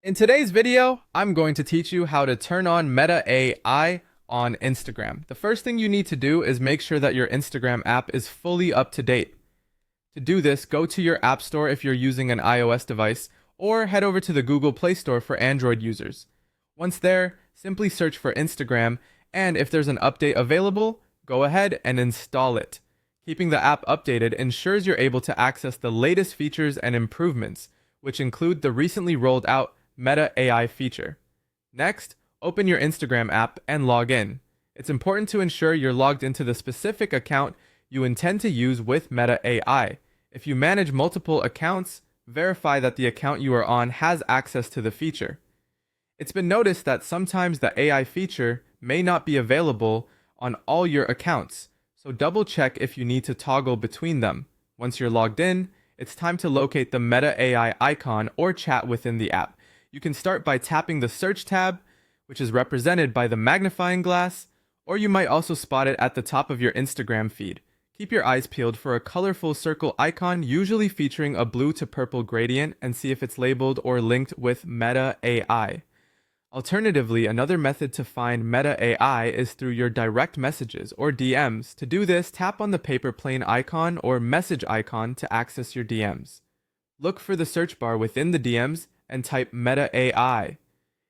In today's video, I'm going to teach you how to turn on Meta AI on Instagram. The first thing you need to do is make sure that your Instagram app is fully up to date. To do this, go to your App Store if you're using an iOS device, or head over to the Google Play Store for Android users. Once there, simply search for Instagram, and if there's an update available, go ahead and install it. Keeping the app updated ensures you're able to access the latest features and improvements, which include the recently rolled out Meta AI feature. Next, open your Instagram app and log in. It's important to ensure you're logged into the specific account you intend to use with Meta AI. If you manage multiple accounts, verify that the account you are on has access to the feature. It's been noticed that sometimes the AI feature may not be available on all your accounts, so double check if you need to toggle between them. Once you're logged in, it's time to locate the Meta AI icon or chat within the app. You can start by tapping the search tab, which is represented by the magnifying glass, or you might also spot it at the top of your Instagram feed. Keep your eyes peeled for a colorful circle icon, usually featuring a blue to purple gradient, and see if it's labeled or linked with Meta AI. Alternatively, another method to find Meta AI is through your direct messages or DMs. To do this, tap on the paper plane icon or message icon to access your DMs. Look for the search bar within the DMs and type Meta AI.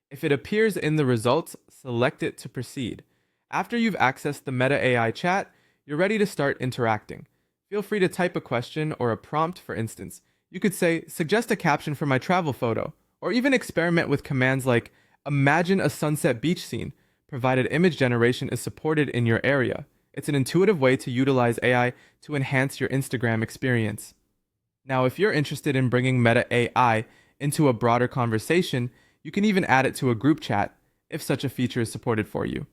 If it appears in the results, select it to proceed. After you've accessed the Meta AI chat, you're ready to start interacting. Feel free to type a question or a prompt. For instance, you could say, suggest a caption for my travel photo, or even experiment with commands like, imagine a sunset beach scene, provided image generation is supported in your area. It's an intuitive way to utilize AI to enhance your Instagram experience. Now, if you're interested in bringing Meta AI into a broader conversation, you can even add it to a group chat if such a feature is supported for you.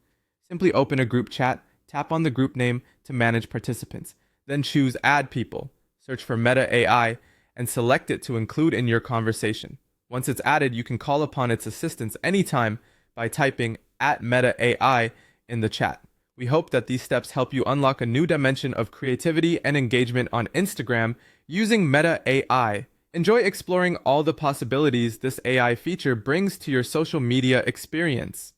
Simply open a group chat, tap on the group name to manage participants, then choose Add People, search for Meta AI, and select it to include in your conversation. Once it's added, you can call upon its assistance anytime by typing @MetaAI in the chat. We hope that these steps help you unlock a new dimension of creativity and engagement on Instagram using Meta AI. Enjoy exploring all the possibilities this AI feature brings to your social media experience.